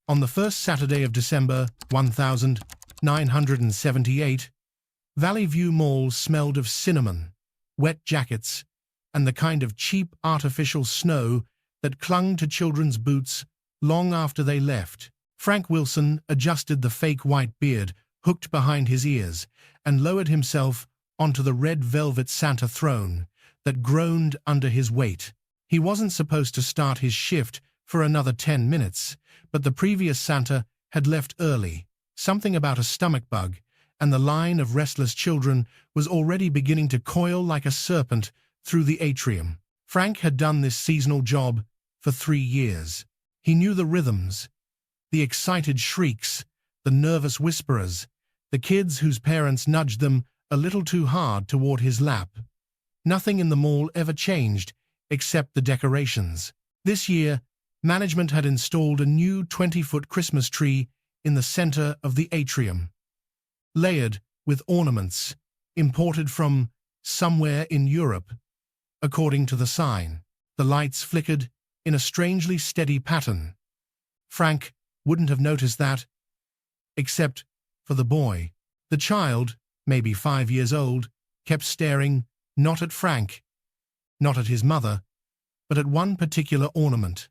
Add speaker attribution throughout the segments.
Speaker 1: On the first Saturday of December 1978, Valley View Mall smelled of cinnamon, wet jackets, and the kind of cheap artificial snow that clung to children's boots long after they left. Frank Wilson adjusted the fake white beard hooked behind his ears and lowered himself onto the red velvet Santa throne that groaned under his weight. He wasn't supposed to start his shift for another 10 minutes, but the previous Santa had left early. Something about a stomach bug, and the line of restless children was already beginning to coil like a serpent through the atrium. Frank had done this seasonal job for 3 years. He knew the rhythms, the excited shrieks, the nervous whisperers, the kids whose parents nudged them a little too hard toward his lap. Nothing in the mall ever changed except the decorations. This year, management had installed a new 20-foot Christmas tree in the center of the atrium, layered with ornaments imported from somewhere in Europe. According to the sign, the lights flickered in a strangely steady pattern. Frank wouldn't have noticed that, except for the boy. The child, maybe 5 years old, kept staring not at Frank, not at his mother, but at one particular ornament,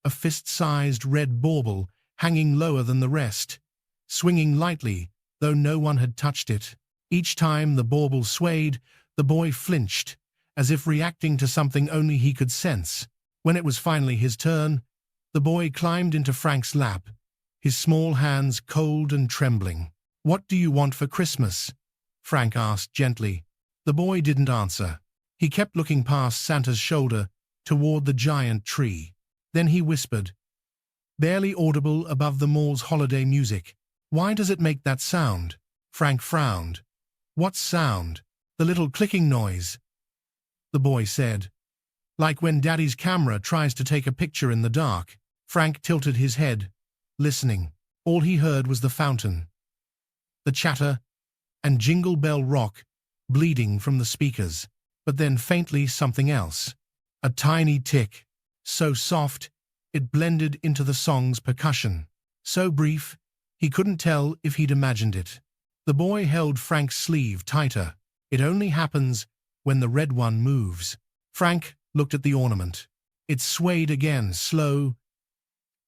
Speaker 1: a fist-sized red bauble hanging lower than the rest, swinging lightly, though no one had touched it. Each time the bauble swayed, the boy flinched, as if reacting to something only he could sense. When it was finally his turn, the boy climbed into Frank's lap, his small hands cold and trembling. "What do you want for Christmas?" Frank asked gently. The boy didn't answer. He kept looking past Santa's shoulder toward the giant tree. Then he whispered, barely audible above the mall's holiday music, "Why does it make that sound?" Frank frowned. "What sound?" "The little clicking noise," the boy said. "Like when Daddy's camera tries to take a picture in the dark." Frank tilted his head, listening. All he heard was the fountain, the chatter, and Jingle Bell Rock bleeding from the speakers. But then faintly something else. A tiny tick, so soft it blended into the song's percussion. So brief, he couldn't tell if he'd imagined it. The boy held Frank's sleeve tighter. "It only happens when the red one moves." Frank looked at the ornament. It swayed again, slow,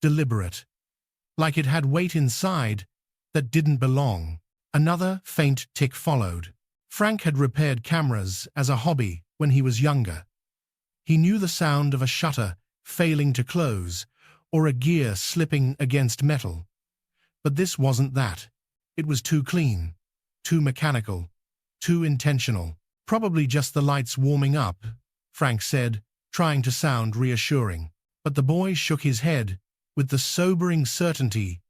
Speaker 1: deliberate, like it had weight inside that didn't belong. Another faint tick followed. Frank had repaired cameras as a hobby when he was younger. He knew the sound of a shutter failing to close or a gear slipping against metal. But this wasn't that. It was too clean, too mechanical, too intentional. "Probably just the lights warming up," Frank said, trying to sound reassuring. But the boy shook his head with the sobering certainty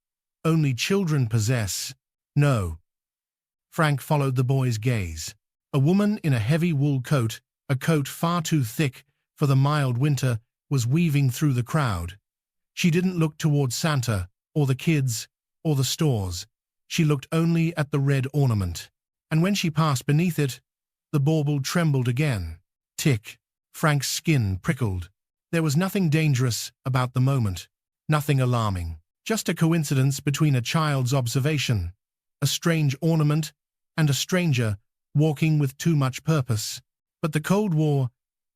Speaker 1: only children possess. "No." Frank followed the boy's gaze. A woman in a heavy wool coat, a coat far too thick for the mild winter, was weaving through the crowd. She didn't look toward Santa, or the kids, or the stores. She looked only at the red ornament. And when she passed beneath it, the bauble trembled again. Tick. Frank's skin prickled. There was nothing dangerous about the moment, nothing alarming. Just a coincidence between a child's observation, a strange ornament, and a stranger walking with too much purpose. But the Cold War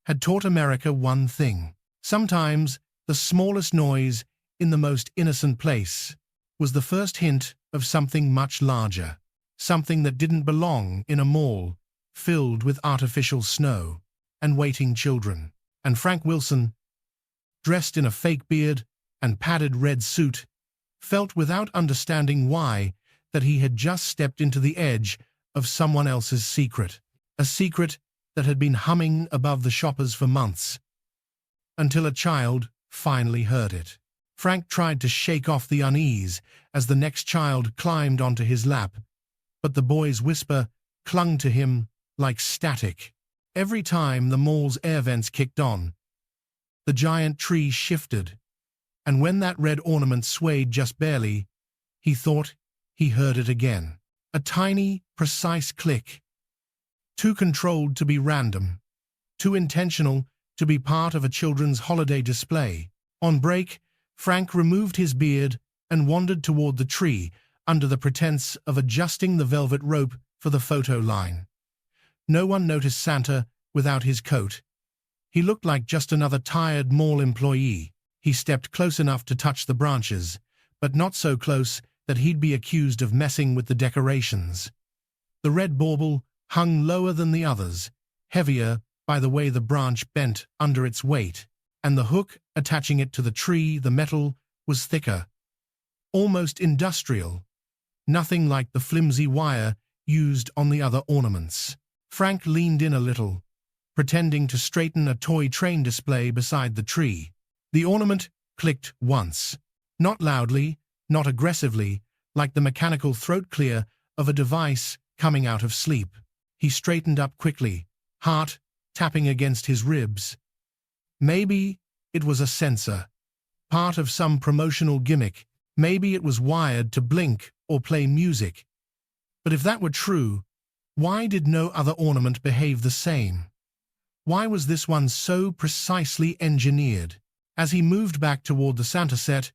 Speaker 1: had taught America one thing. Sometimes the smallest noise in the most innocent place was the first hint of something much larger, something that didn't belong in a mall filled with artificial snow and waiting children. And Frank Wilson, dressed in a fake beard and padded red suit, felt without understanding why that he had just stepped into the edge of someone else's secret, a secret that had been humming above the shoppers for months, until a child finally heard it. Frank tried to shake off the unease as the next child climbed onto his lap, but the boy's whisper clung to him like static. Every time the mall's air vents kicked on, the giant tree shifted, and when that red ornament swayed just barely, he thought he heard it again. A tiny, precise click. Too controlled to be random. Too intentional to be part of a children's holiday display. On break, Frank removed his beard and wandered toward the tree under the pretense of adjusting the velvet rope for the photo line. No one noticed Santa without his coat. He looked like just another tired mall employee. He stepped close enough to touch the branches, but not so close that he'd be accused of messing with the decorations. The red bauble hung lower than the others, heavier by the way the branch bent under its weight, and the hook attaching it to the tree, the metal, was thicker, almost industrial, nothing like the flimsy wire used on the other ornaments. Frank leaned in a little, pretending to straighten a toy train display beside the tree. The ornament clicked once, not loudly, not aggressively, like the mechanical throat clear of a device coming out of sleep. He straightened up quickly, heart tapping against his ribs. Maybe it was a sensor, part of some promotional gimmick. Maybe it was wired to blink or play music. But if that were true, why did no other ornament behave the same? Why was this one so precisely engineered? As he moved back toward the Santa set,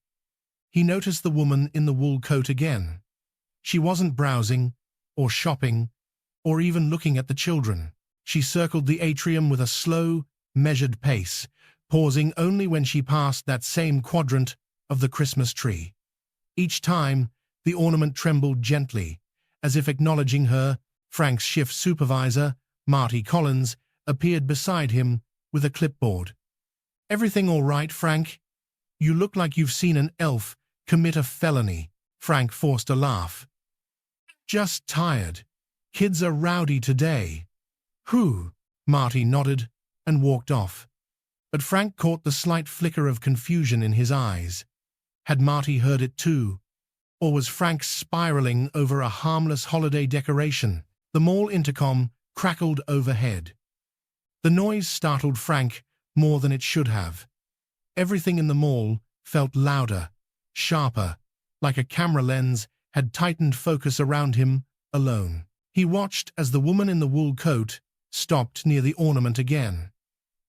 Speaker 1: he noticed the woman in the wool coat again. She wasn't browsing, or shopping, or even looking at the children. She circled the atrium with a slow, measured pace, pausing only when she passed that same quadrant of the Christmas tree. Each time, the ornament trembled gently, as if acknowledging her. Frank's shift supervisor, Marty Collins, appeared beside him with a clipboard. "Everything all right, Frank? You look like you've seen an elf commit a felony." Frank forced a laugh. "Just tired. Kids are rowdy today." "Who?" Marty nodded and walked off. But Frank caught the slight flicker of confusion in his eyes. Had Marty heard it too? Or was Frank spiraling over a harmless holiday decoration? The mall intercom crackled overhead. The noise startled Frank more than it should have. Everything in the mall felt louder, sharper, like a camera lens had tightened focus around him alone. He watched as the woman in the wool coat stopped near the ornament again.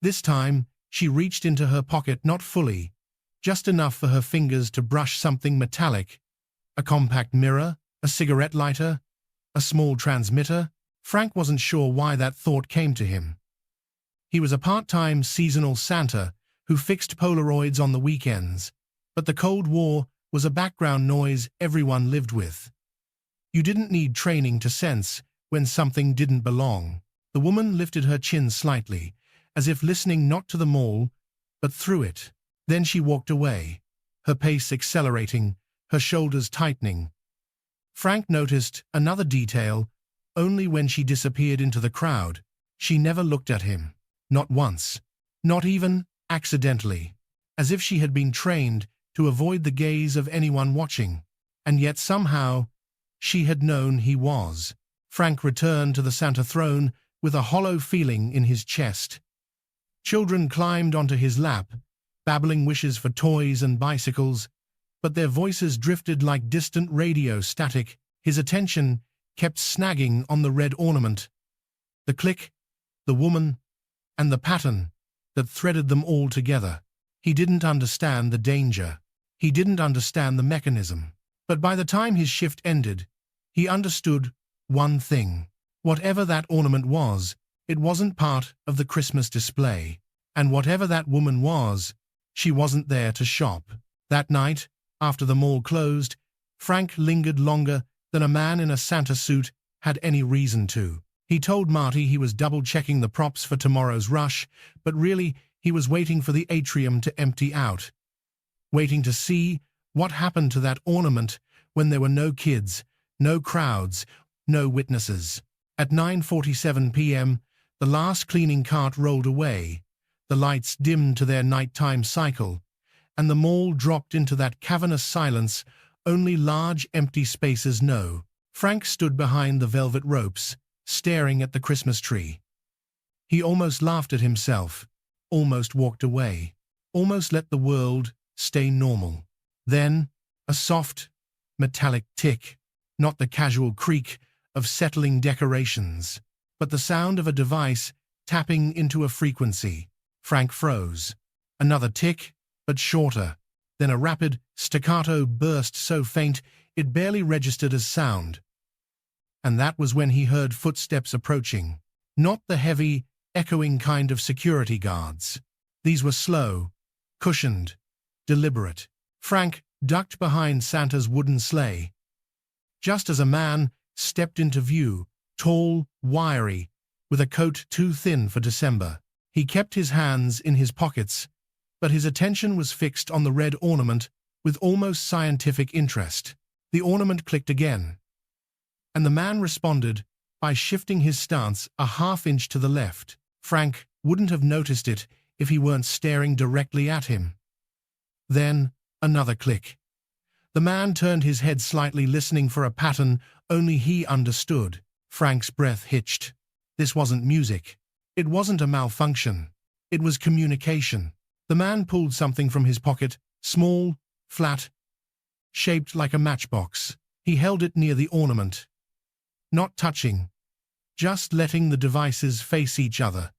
Speaker 1: This time, she reached into her pocket, not fully, just enough for her fingers to brush something metallic. A compact mirror, a cigarette lighter, a small transmitter. Frank wasn't sure why that thought came to him. He was a part-time seasonal Santa who fixed Polaroids on the weekends, but the Cold War was a background noise everyone lived with. You didn't need training to sense when something didn't belong. The woman lifted her chin slightly, as if listening not to the mall, but through it. Then she walked away, her pace accelerating, her shoulders tightening. Frank noticed another detail only when she disappeared into the crowd. She never looked at him. Not once. Not even accidentally. As if she had been trained to avoid the gaze of anyone watching. And yet somehow, she had known he was. Frank returned to the Santa throne with a hollow feeling in his chest. Children climbed onto his lap, babbling wishes for toys and bicycles, but their voices drifted like distant radio static. His attention kept snagging on the red ornament. The click, the woman, and the pattern that threaded them all together. He didn't understand the danger. He didn't understand the mechanism. But by the time his shift ended, he understood one thing. Whatever that ornament was, it wasn't part of the Christmas display. And whatever that woman was, she wasn't there to shop. That night, after the mall closed, Frank lingered longer than a man in a Santa suit had any reason to. He told Marty he was double-checking the props for tomorrow's rush, but really he was waiting for the atrium to empty out. Waiting to see what happened to that ornament when there were no kids, no crowds, no witnesses. At 9:47 p.m., the last cleaning cart rolled away, the lights dimmed to their nighttime cycle, and the mall dropped into that cavernous silence only large empty spaces know. Frank stood behind the velvet ropes, staring at the Christmas tree. He almost laughed at himself, almost walked away, almost let the world stay normal. Then, a soft, metallic tick, not the casual creak of settling decorations, but the sound of a device tapping into a frequency. Frank froze. Another tick, but shorter, Then a rapid, staccato burst so faint it barely registered as sound. And that was when he heard footsteps approaching. Not the heavy, echoing kind of security guards. These were slow, cushioned, deliberate. Frank ducked behind Santa's wooden sleigh, just as a man stepped into view, tall, wiry, with a coat too thin for December. He kept his hands in his pockets, but his attention was fixed on the red ornament with almost scientific interest. The ornament clicked again, and the man responded by shifting his stance a half-inch to the left. Frank wouldn't have noticed it if he weren't staring directly at him. Then, another click. The man turned his head slightly, listening for a pattern only he understood. Frank's breath hitched. This wasn't music. It wasn't a malfunction. It was communication. The man pulled something from his pocket, small, flat, shaped like a matchbox. He held it near the ornament, not touching, just letting the devices face each other,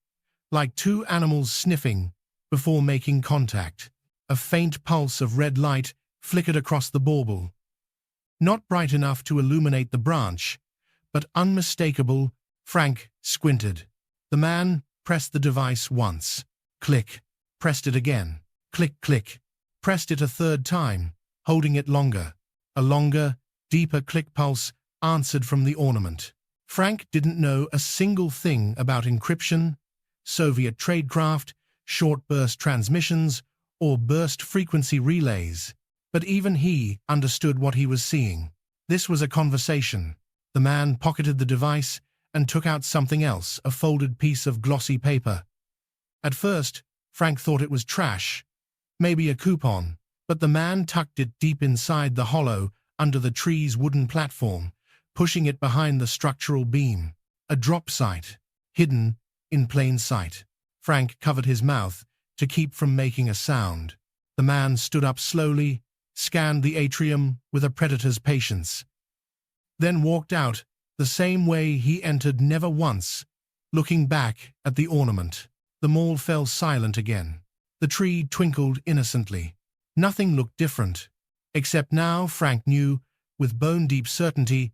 Speaker 1: like two animals sniffing before making contact. A faint pulse of red light flickered across the bauble. Not bright enough to illuminate the branch, but unmistakable. Frank squinted. The man pressed the device once. Click. Pressed it again. Click, click. Pressed it a third time, holding it longer. A longer, deeper click pulse answered from the ornament. Frank didn't know a single thing about encryption, Soviet tradecraft, short-burst transmissions, or burst-frequency relays, but even he understood what he was seeing. This was a conversation. The man pocketed the device and took out something else, a folded piece of glossy paper. At first, Frank thought it was trash, maybe a coupon, but the man tucked it deep inside the hollow under the tree's wooden platform, pushing it behind the structural beam. A drop sight, hidden in plain sight. Frank covered his mouth to keep from making a sound. The man stood up slowly, scanned the atrium with a predator's patience, then walked out the same way he entered, never once looking back at the ornament. The mall fell silent again. The tree twinkled innocently. Nothing looked different, except now Frank knew with bone-deep certainty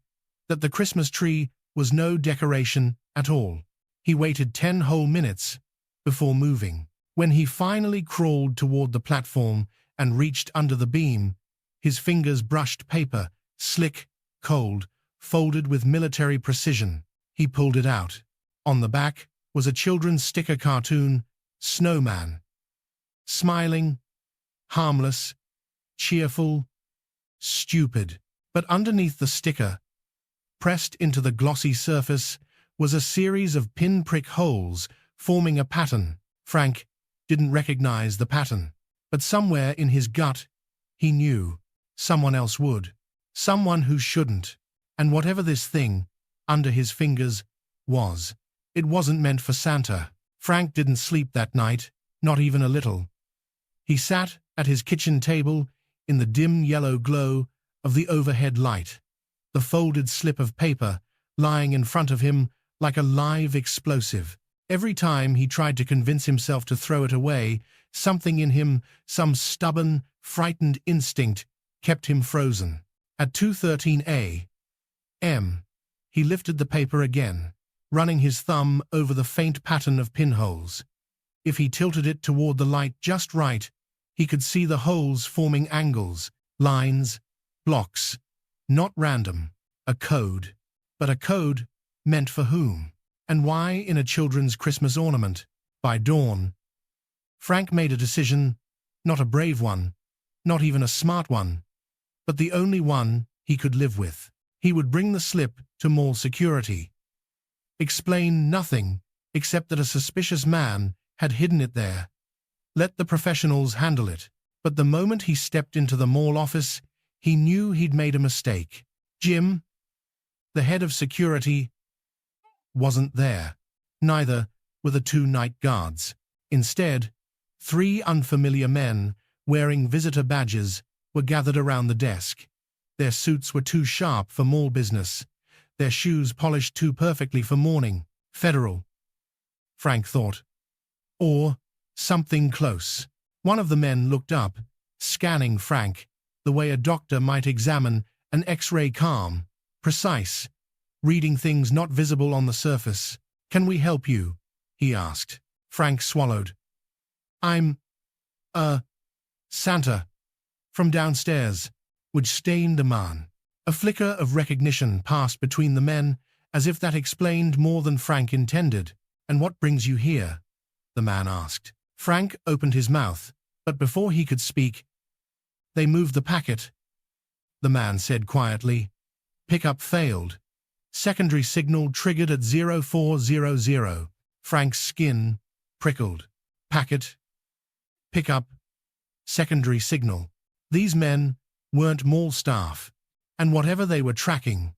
Speaker 1: that the Christmas tree was no decoration at all. He waited 10 whole minutes before moving. When he finally crawled toward the platform and reached under the beam, his fingers brushed paper, slick, cold, folded with military precision. He pulled it out. On the back was a children's sticker cartoon, Snowman. Smiling, harmless, cheerful, stupid. But underneath the sticker, pressed into the glossy surface, was a series of pinprick holes forming a pattern. Frank didn't recognize the pattern, but somewhere in his gut, he knew someone else would. Someone who shouldn't. And whatever this thing under his fingers was, it wasn't meant for Santa. Frank didn't sleep that night, not even a little. He sat at his kitchen table in the dim yellow glow of the overhead light, the folded slip of paper lying in front of him like a live explosive. Every time he tried to convince himself to throw it away, something in him, some stubborn, frightened instinct, kept him frozen. At 2:13 a.m., he lifted the paper again, running his thumb over the faint pattern of pinholes. If he tilted it toward the light just right, he could see the holes forming angles, lines, blocks. Not random. A code. But a code meant for whom? And why in a children's Christmas ornament? By dawn, Frank made a decision, not a brave one, not even a smart one, but the only one he could live with. He would bring the slip to mall security. Explain nothing except that a suspicious man had hidden it there. Let the professionals handle it. But the moment he stepped into the mall office, he knew he'd made a mistake. Jim, the head of security, wasn't there. Neither were the 2 night guards. Instead, 3 unfamiliar men wearing visitor badges were gathered around the desk. Their suits were too sharp for mall business, their shoes polished too perfectly for morning. Federal, Frank thought. Or something close. One of the men looked up, scanning Frank, the way a doctor might examine an X-ray, calm, precise, reading things not visible on the surface. "Can we help you?" he asked. Frank swallowed. "I'm, Santa, from downstairs," would stain the man. A flicker of recognition passed between the men, as if that explained more than Frank intended. "And what brings you here?" the man asked. Frank opened his mouth, but before he could speak, "They moved the packet," the man said quietly. "Pickup failed. Secondary signal triggered at 0400. Frank's skin prickled. Packet, pickup, secondary signal. These men weren't mall staff, and whatever they were tracking,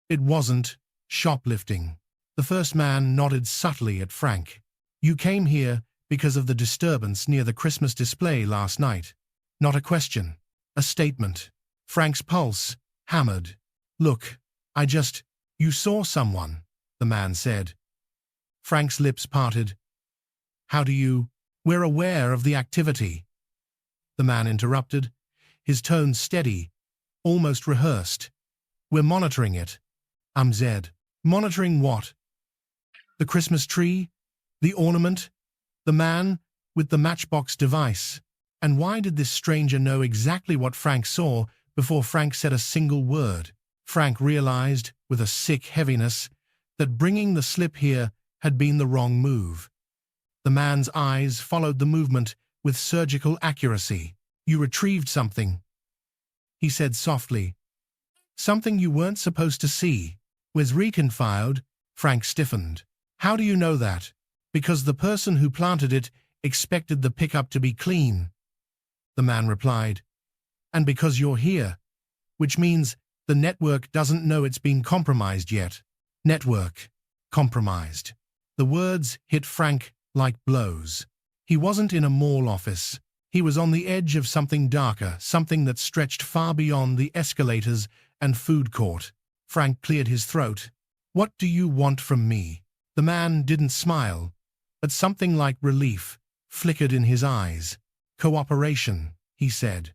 Speaker 1: it wasn't shoplifting. The first man nodded subtly at Frank. "You came here because of the disturbance near the Christmas display last night." Not a question, a statement. Frank's pulse hammered. "Look, you saw someone," the man said. Frank's lips parted. "How do you—" "We're aware of the activity," the man interrupted, his tone steady, almost rehearsed. "We're monitoring it." Zed. "Monitoring what?" "The Christmas tree, the ornament, the man with the matchbox device." And why did this stranger know exactly what Frank saw before Frank said a single word? Frank realized, with a sick heaviness, that bringing the slip here had been the wrong move. The man's eyes followed the movement with surgical accuracy. "You retrieved something," he said softly. "Something you weren't supposed to see." "Was reconciled?" Frank stiffened. "How do you know that?" "Because the person who planted it expected the pickup to be clean," the man replied. "And because you're here, which means the network doesn't know it's been compromised yet." Network compromised. The words hit Frank like blows. He wasn't in a mall office. He was on the edge of something darker, something that stretched far beyond the escalators and food court. Frank cleared his throat. "What do you want from me?" The man didn't smile, but something like relief flickered in his eyes. "Cooperation," he said.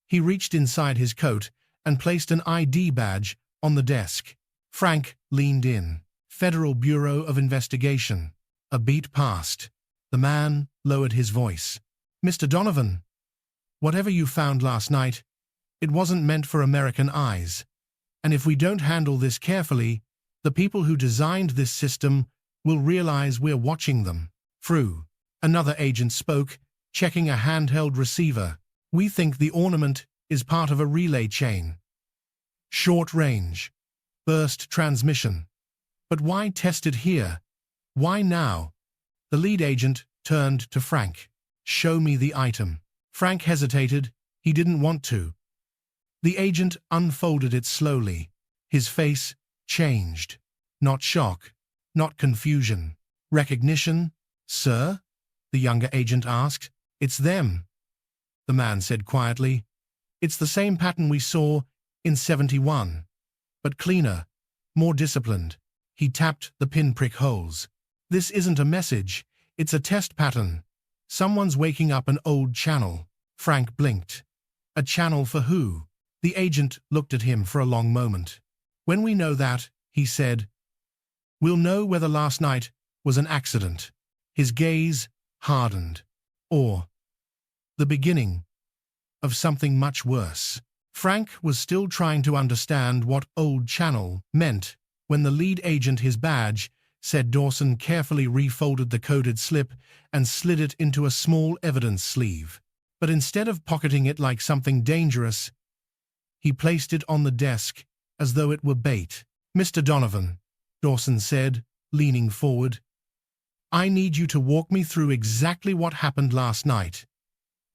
Speaker 1: He reached inside his coat and placed an ID badge on the desk. Frank leaned in. "Federal Bureau of Investigation." A beat passed. The man lowered his voice. "Mr. Donovan, whatever you found last night, it wasn't meant for American eyes. And if we don't handle this carefully, the people who designed this system will realize we're watching them." "Through." Another agent spoke, checking a handheld receiver. "We think the ornament is part of a relay chain. Short range. Burst transmission. But why test it here? Why now?" The lead agent turned to Frank. "Show me the item." Frank hesitated. He didn't want to. The agent unfolded it slowly. His face changed. Not shock, not confusion. "Recognition, sir?" the younger agent asked. "It's them," the man said quietly. "It's the same pattern we saw in 71, but cleaner, more disciplined." He tapped the pinprick holes. "This isn't a message, it's a test pattern. Someone's waking up an old channel." Frank blinked. "A channel for who?" The agent looked at him for a long moment. "When we know that," he said, "we'll know whether last night was an accident." His gaze hardened. Or the beginning of something much worse. Frank was still trying to understand what old channel meant when the lead agent, his badge, said Dawson carefully refolded the coded slip and slid it into a small evidence sleeve. But instead of pocketing it like something dangerous, he placed it on the desk as though it were bait. "Mr. Donovan," Dawson said, leaning forward, "I need you to walk me through exactly what happened last night.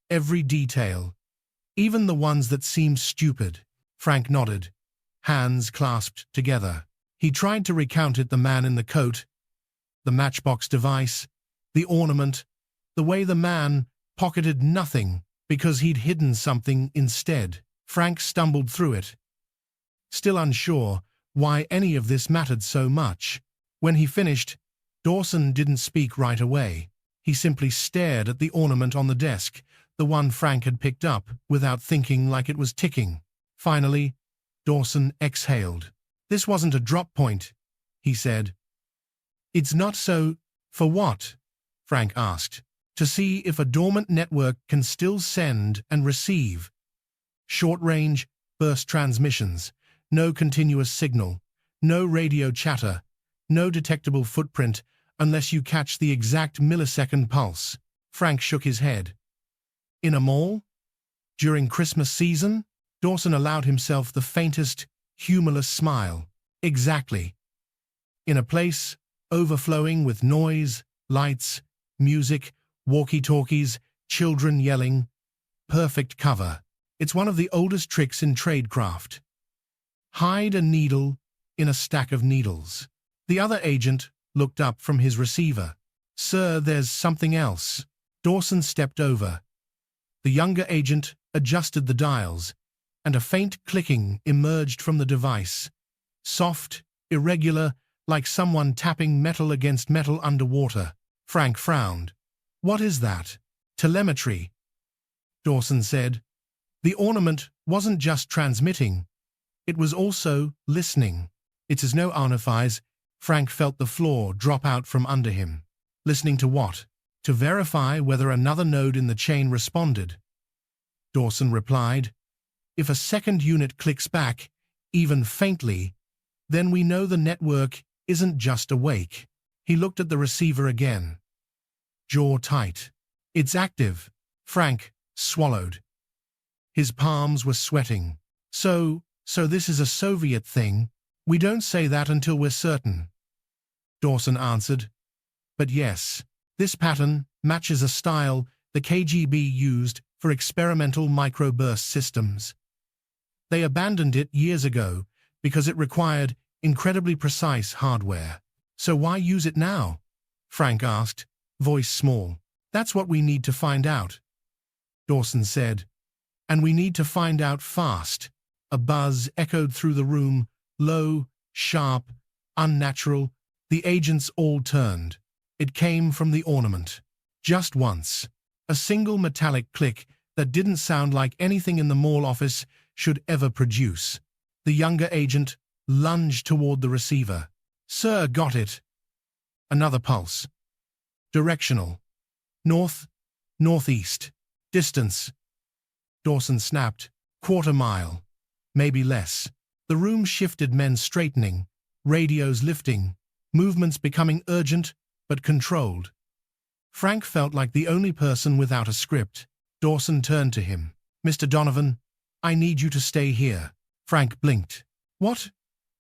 Speaker 1: Every detail, even the ones that seemed stupid." Frank nodded, hands clasped together. He tried to recount it: the man in the coat, the matchbox device, the ornament, the way the man pocketed nothing because he'd hidden something instead. Frank stumbled through it, still unsure why any of this mattered so much. When he finished, Dawson didn't speak right away. He simply stared at the ornament on the desk, the one Frank had picked up without thinking, like it was ticking. Finally, Dawson exhaled. "This wasn't a drop point," he said. "It's not so." "For what?" Frank asked. "To see if a dormant network can still send and receive. Short-range, burst transmissions, no continuous signal, no radio chatter, no detectable footprint unless you catch the exact millisecond pulse." Frank shook his head. "In a mall? During Christmas season?" Dawson allowed himself the faintest, humorless smile. "Exactly. In a place overflowing with noise, lights, music, walkie-talkies, children yelling. Perfect cover. It's one of the oldest tricks in tradecraft. Hide a needle in a stack of needles." The other agent looked up from his receiver. "Sir, there's something else." Dawson stepped over. The younger agent adjusted the dials, and a faint clicking emerged from the device. Soft, irregular, like someone tapping metal against metal underwater. Frank frowned. "What is that?" "Telemetry," Dawson said. "The ornament wasn't just transmitting, it was also listening." "It's as no arnifice." Frank felt the floor drop out from under him. "Listening to what?" "To verify whether another node in the chain responded," Dawson replied. "If a second unit clicks back, even faintly, then we know the network isn't just awake." He looked at the receiver again. Jaw tight. "It's active." Frank swallowed. His palms were sweating. So this is a Soviet thing?" "We don't say that until we're certain," Dawson answered. "But yes, this pattern matches a style the KGB used for experimental microburst systems. They abandoned it years ago because it required incredibly precise hardware." "So why use it now?" Frank asked, voice small. "That's what we need to find out," Dawson said. "And we need to find out fast." A buzz echoed through the room, low, sharp, unnatural. The agents all turned. It came from the ornament. Just once. A single metallic click that didn't sound like anything in the mall office should ever produce. The younger agent lunged toward the receiver. "Sir, got it." Another pulse. Directional. North, northeast. Distance. Dawson snapped. "Quarter mile. Maybe less." The room shifted, men straightening, radios lifting, movements becoming urgent but controlled. Frank felt like the only person without a script. Dawson turned to him. "Mr. Donovan, I need you to stay here." Frank blinked. "What?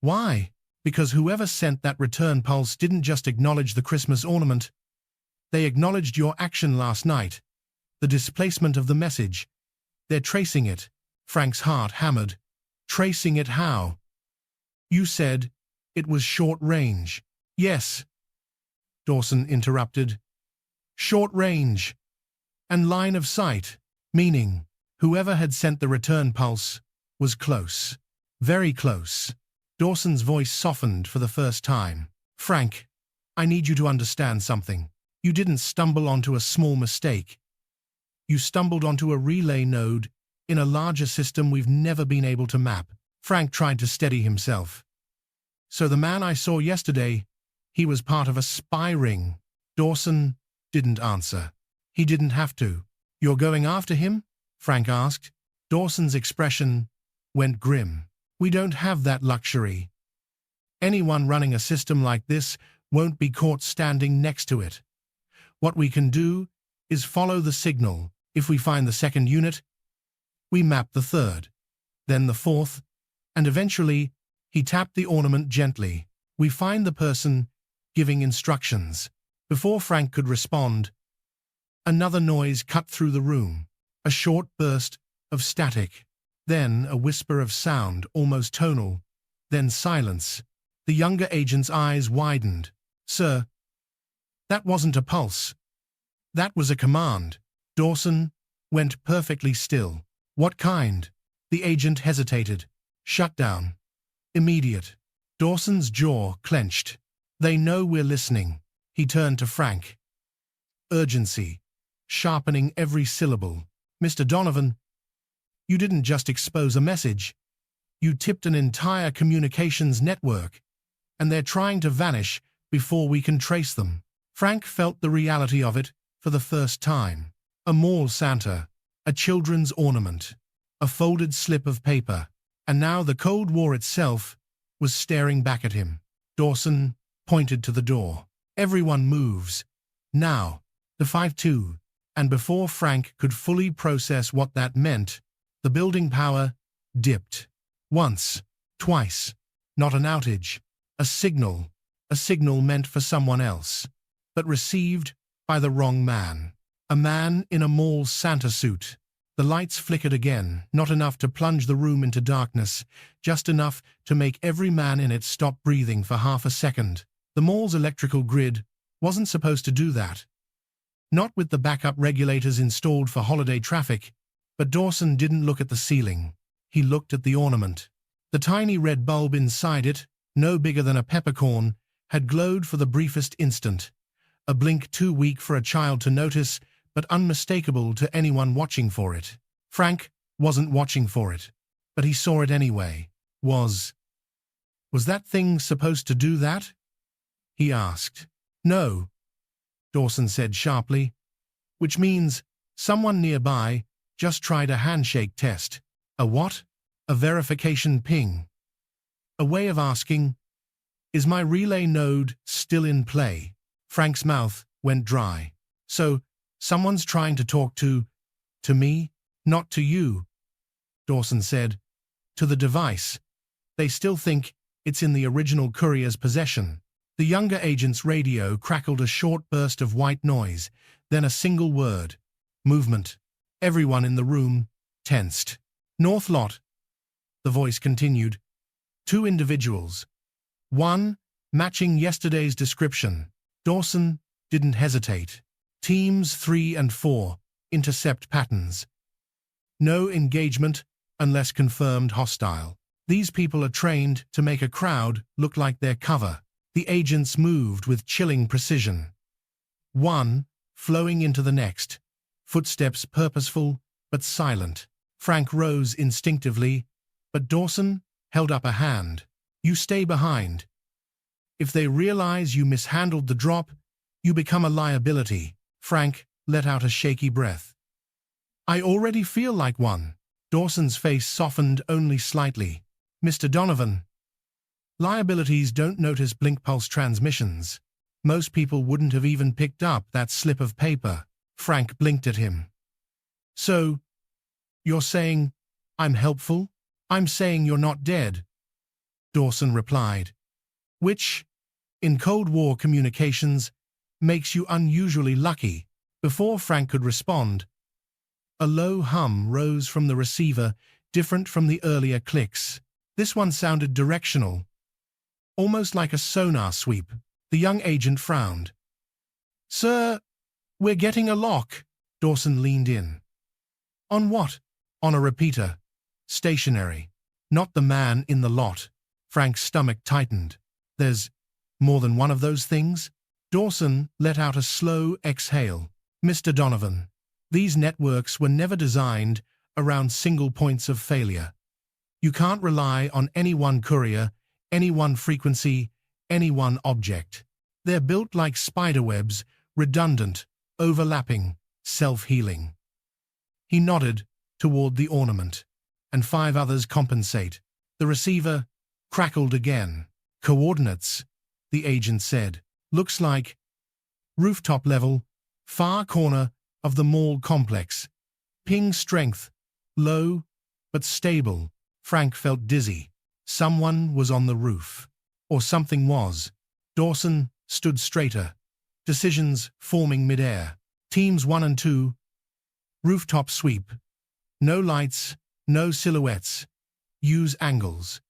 Speaker 1: Why?" "Because whoever sent that return pulse didn't just acknowledge the Christmas ornament. They acknowledged your action last night, the displacement of the message. They're tracing it." Frank's heart hammered. "Tracing it how?" "You said it was short range." "Yes," Dawson interrupted. "Short range and line of sight, meaning whoever had sent the return pulse was close. Very close." Dawson's voice softened for the first time. "Frank, I need you to understand something. You didn't stumble onto a small mistake. You stumbled onto a relay node in a larger system we've never been able to map." Frank tried to steady himself. "So the man I saw yesterday, he was part of a spy ring." Dawson didn't answer. He didn't have to. "You're going after him?" Frank asked. Dawson's expression went grim. "We don't have that luxury. Anyone running a system like this won't be caught standing next to it. What we can do is follow the signal. If we find the second unit, we map the third, then the fourth, and eventually," he tapped the ornament gently, "we find the person giving instructions." Before Frank could respond, another noise cut through the room, a short burst of static, then a whisper of sound, almost tonal, then silence. The younger agent's eyes widened. "Sir, that wasn't a pulse. That was a command." Dawson went perfectly still. "What kind?" The agent hesitated. "Shutdown. Immediate." Dawson's jaw clenched. "They know we're listening." He turned to Frank. Urgency, sharpening every syllable. Mr. Donovan, you didn't just expose a message. You tipped an entire communications network, and they're trying to vanish before we can trace them. Frank felt the reality of it for the first time. A mall Santa, a children's ornament, a folded slip of paper, and now the Cold War itself was staring back at him. Dawson pointed to the door. Everyone moves. Now, the 5-2. And before Frank could fully process what that meant, the building power dipped. Once, twice. Not an outage. A signal meant for someone else, but received by the wrong man. A man in a mall Santa suit. The lights flickered again, not enough to plunge the room into darkness, just enough to make every man in it stop breathing for half a second. The mall's electrical grid wasn't supposed to do that. Not with the backup regulators installed for holiday traffic, but Dawson didn't look at the ceiling. He looked at the ornament. The tiny red bulb inside it, no bigger than a peppercorn, had glowed for the briefest instant, a blink too weak for a child to notice, but unmistakable to anyone watching for it. Frank wasn't watching for it, but he saw it anyway. Was that thing supposed to do that? He asked. No, Dawson said sharply, which means someone nearby just tried a handshake test. A what? A verification ping. A way of asking, is my relay node still in play? Frank's mouth went dry. So, someone's trying to talk to me, not to you, Dawson said. To the device. They still think it's in the original courier's possession. The younger agent's radio crackled a short burst of white noise, then a single word. Movement. Everyone in the room tensed. North lot, the voice continued. 2 individuals. One, matching yesterday's description. Dawson didn't hesitate. Teams 3 and 4, intercept patterns. No engagement unless confirmed hostile. These people are trained to make a crowd look like their cover. The agents moved with chilling precision. One, flowing into the next. Footsteps purposeful but silent. Frank rose instinctively, but Dawson held up a hand. You stay behind. If they realize you mishandled the drop, you become a liability. Frank let out a shaky breath. I already feel like one. Dawson's face softened only slightly. Mr. Donovan. Liabilities don't notice blink pulse transmissions. Most people wouldn't have even picked up that slip of paper. Frank blinked at him. So, you're saying I'm helpful? I'm saying you're not dead, Dawson replied. Which, in Cold War communications, makes you unusually lucky. Before Frank could respond, a low hum rose from the receiver, different from the earlier clicks. This one sounded directional, almost like a sonar sweep. The young agent frowned. Sir, we're getting a lock. Dawson leaned in. On what? On a repeater. Stationary. Not the man in the lot. Frank's stomach tightened. There's more than one of those things? Dawson let out a slow exhale. Mr. Donovan, these networks were never designed around single points of failure. You can't rely on any one courier, any one frequency, any one object. They're built like spiderwebs, redundant, overlapping, self-healing. He nodded toward the ornament, and 5 others compensate. The receiver crackled again. Coordinates, the agent said. Looks like rooftop level, far corner of the mall complex. Ping strength, low but stable. Frank felt dizzy. Someone was on the roof. Or something was. Dawson stood straighter. Decisions forming midair. Teams 1 and 2. Rooftop sweep. No lights, no silhouettes. Use angles.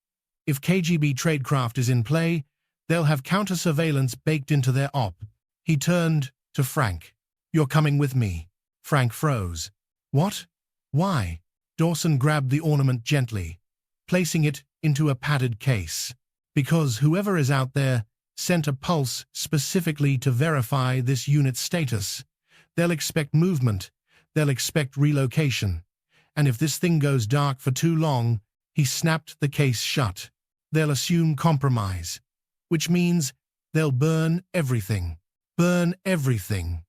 Speaker 1: If KGB tradecraft is in play, they'll have counter-surveillance baked into their op. He turned to Frank. You're coming with me. Frank froze. What? Why? Dawson grabbed the ornament gently, placing it into a padded case. Because whoever is out there sent a pulse specifically to verify this unit's status. They'll expect movement. they'll expect relocation. And if this thing goes dark for too long, he snapped the case shut. They'll assume compromise, which means they'll burn everything. Burn everything.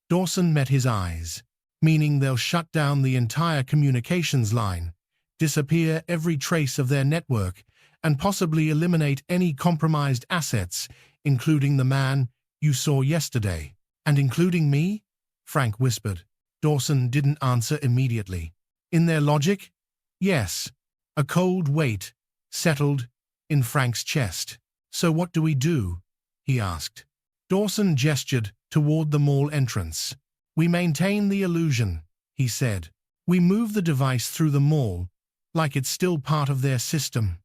Speaker 1: Dawson met his eyes, meaning they'll shut down the entire communications line, disappear every trace of their network, and possibly eliminate any compromised assets, including the man you saw yesterday. And including me? Frank whispered. Dawson didn't answer immediately. In their logic? Yes. A cold weight settled in Frank's chest. So what do we do? He asked. Dawson gestured toward the mall entrance. We maintain the illusion, he said. We move the device through the mall, like it's still part of their system.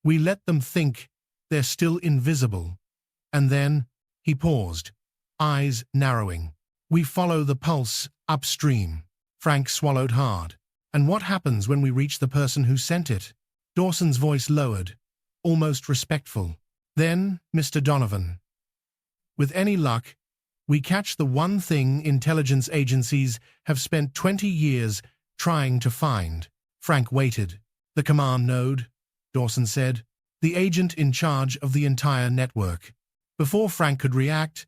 Speaker 1: We let them think they're still invisible. And then, he paused, eyes narrowing. We follow the pulse upstream. Frank swallowed hard. And what happens when we reach the person who sent it? Dawson's voice lowered, almost respectful. Then, Mr. Donovan. With any luck, we catch the one thing intelligence agencies have spent 20 years trying to find. Frank waited. The command node, Dawson said, the agent in charge of the entire network. Before Frank could react,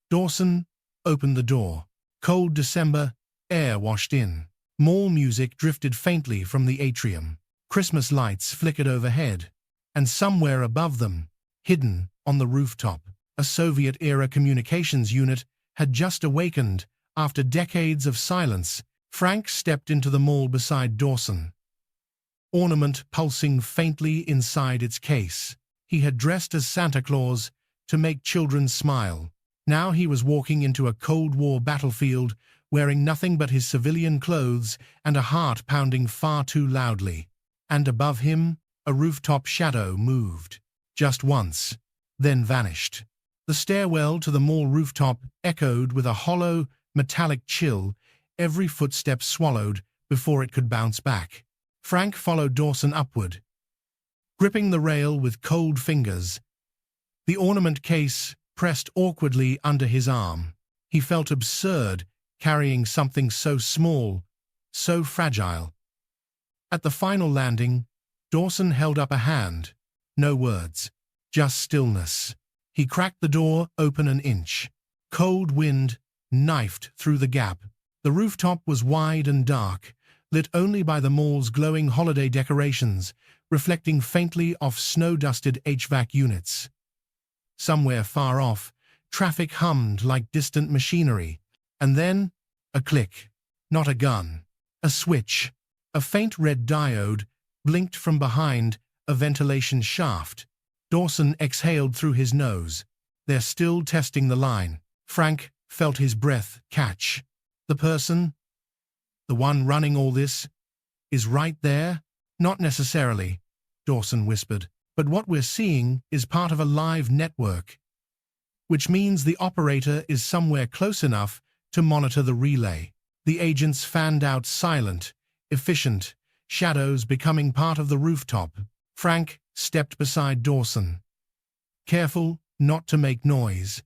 Speaker 1: Dawson opened the door. Cold December air washed in. Mall music drifted faintly from the atrium. Christmas lights flickered overhead, and somewhere above them, hidden on the rooftop, a Soviet-era communications unit had just awakened after decades of silence. Frank stepped into the mall beside Dawson, ornament pulsing faintly inside its case. He had dressed as Santa Claus to make children smile. Now he was walking into a Cold War battlefield, wearing nothing but his civilian clothes and a heart pounding far too loudly. And above him, a rooftop shadow moved. Just once, then vanished. The stairwell to the mall rooftop echoed with a hollow, metallic chill, every footstep swallowed before it could bounce back. Frank followed Dawson upward, gripping the rail with cold fingers. The ornament case pressed awkwardly under his arm. He felt absurd carrying something so small, so fragile. At the final landing, Dawson held up a hand. No words, just stillness. He cracked the door open an inch. Cold wind knifed through the gap. The rooftop was wide and dark, lit only by the mall's glowing holiday decorations, reflecting faintly off snow-dusted HVAC units. Somewhere far off, traffic hummed like distant machinery. And then, a click. Not a gun. A switch. A faint red diode blinked from behind a ventilation shaft. Dawson exhaled through his nose. They're still testing the line. Frank felt his breath catch. The person, the one running all this, is right there? Not necessarily, Dawson whispered. But what we're seeing is part of a live network, which means the operator is somewhere close enough to monitor the relay. The agents fanned out silent, efficient, shadows becoming part of the rooftop. Frank stepped beside Dawson, careful not to make noise.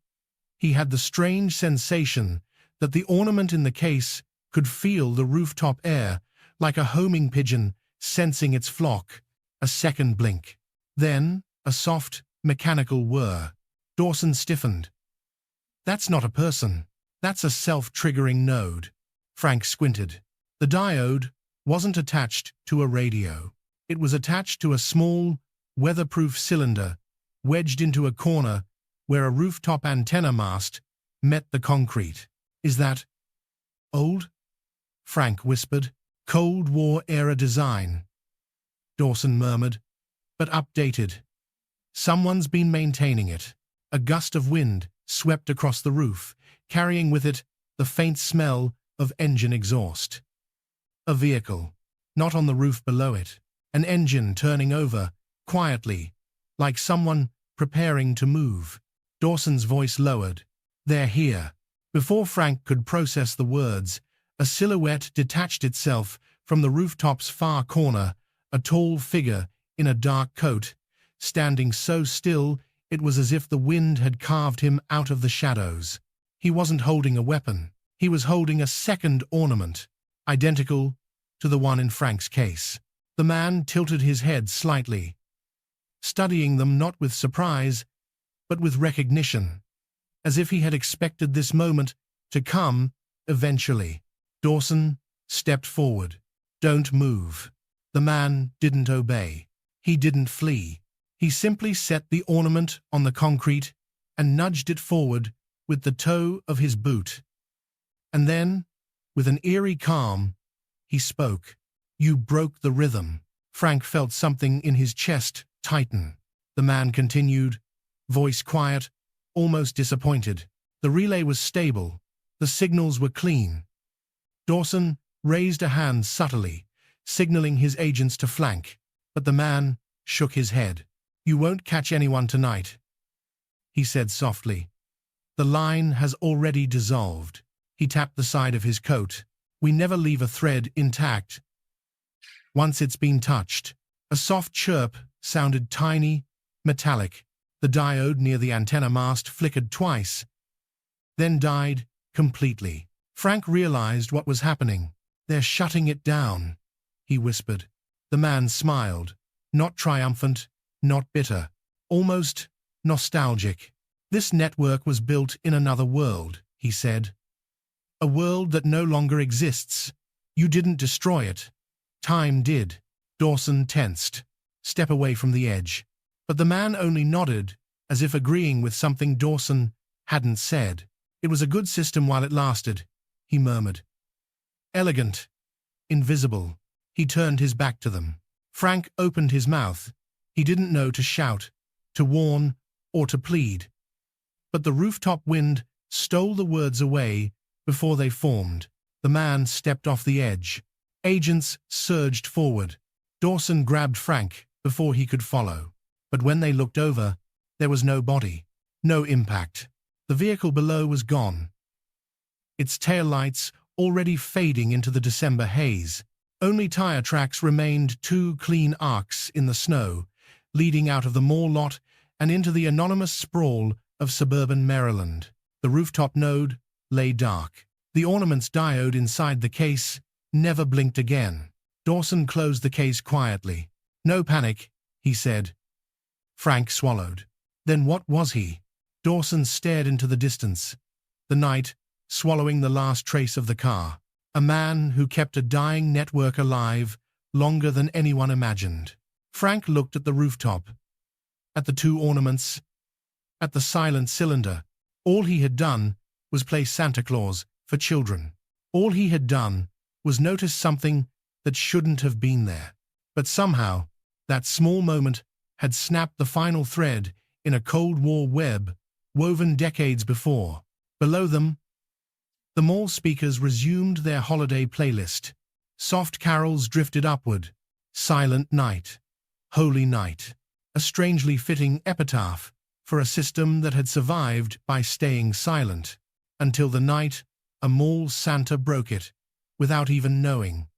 Speaker 1: He had the strange sensation that the ornament in the case could feel the rooftop air, like a homing pigeon sensing its flock. A second blink. Then, a soft, mechanical whir. Dawson stiffened. That's not a person. That's a self-triggering node. Frank squinted. The diode wasn't attached to a radio. It was attached to a small, weatherproof cylinder, wedged into a corner where a rooftop antenna mast met the concrete. Is that old? Frank whispered. Cold War-era design. Dawson murmured. But updated. Someone's been maintaining it. A gust of wind swept across the roof, carrying with it the faint smell of engine exhaust. A vehicle, not on the roof below it, an engine turning over, quietly, like someone preparing to move. Dawson's voice lowered. They're here. Before Frank could process the words, a silhouette detached itself from the rooftop's far corner, a tall figure in a dark coat, standing so still it was as if the wind had carved him out of the shadows. He wasn't holding a weapon. He was holding a second ornament, identical to the one in Frank's case. The man tilted his head slightly, studying them not with surprise, but with recognition, as if he had expected this moment to come eventually. Dawson stepped forward. "Don't move." The man didn't obey. He didn't flee. He simply set the ornament on the concrete and nudged it forward with the toe of his boot. And then, with an eerie calm, he spoke. "You broke the rhythm." Frank felt something in his chest tighten. The man continued, voice quiet, almost disappointed. The relay was stable. The signals were clean. Dawson raised a hand subtly, signaling his agents to flank, but the man shook his head. "You won't catch anyone tonight," he said softly. "The line has already dissolved." He tapped the side of his coat. "We never leave a thread intact once it's been touched." A soft chirp sounded tiny, metallic. The diode near the antenna mast flickered twice, then died completely. Frank realized what was happening. "They're shutting it down," he whispered. The man smiled, not triumphant, not bitter, almost nostalgic. "This network was built in another world," he said. "A world that no longer exists. You didn't destroy it. Time did." Dawson tensed. "Step away from the edge." But the man only nodded, as if agreeing with something Dawson hadn't said. "It was a good system while it lasted," he murmured. "Elegant. Invisible." He turned his back to them. Frank opened his mouth. He didn't know to shout, to warn, or to plead. But the rooftop wind stole the words away before they formed. The man stepped off the edge. Agents surged forward. Dawson grabbed Frank before he could follow. But when they looked over, there was no body, no impact. The vehicle below was gone, its taillights already fading into the December haze. Only tire tracks remained, two clean arcs in the snow, leading out of the mall lot and into the anonymous sprawl of suburban Maryland. The rooftop node lay dark. The ornament's diode inside the case never blinked again. Dawson closed the case quietly. "No panic," he said. Frank swallowed. Then what was he? Dawson stared into the distance. The night, swallowing the last trace of the car. A man who kept a dying network alive longer than anyone imagined. Frank looked at the rooftop, at the two ornaments, at the silent cylinder. All he had done was play Santa Claus for children. All he had done was notice something that shouldn't have been there. But somehow, that small moment had snapped the final thread in a Cold War web woven decades before. Below them, the mall speakers resumed their holiday playlist. Soft carols drifted upward. Silent night. Holy night. A strangely fitting epitaph for a system that had survived by staying silent, until the night a mall Santa broke it, without even knowing.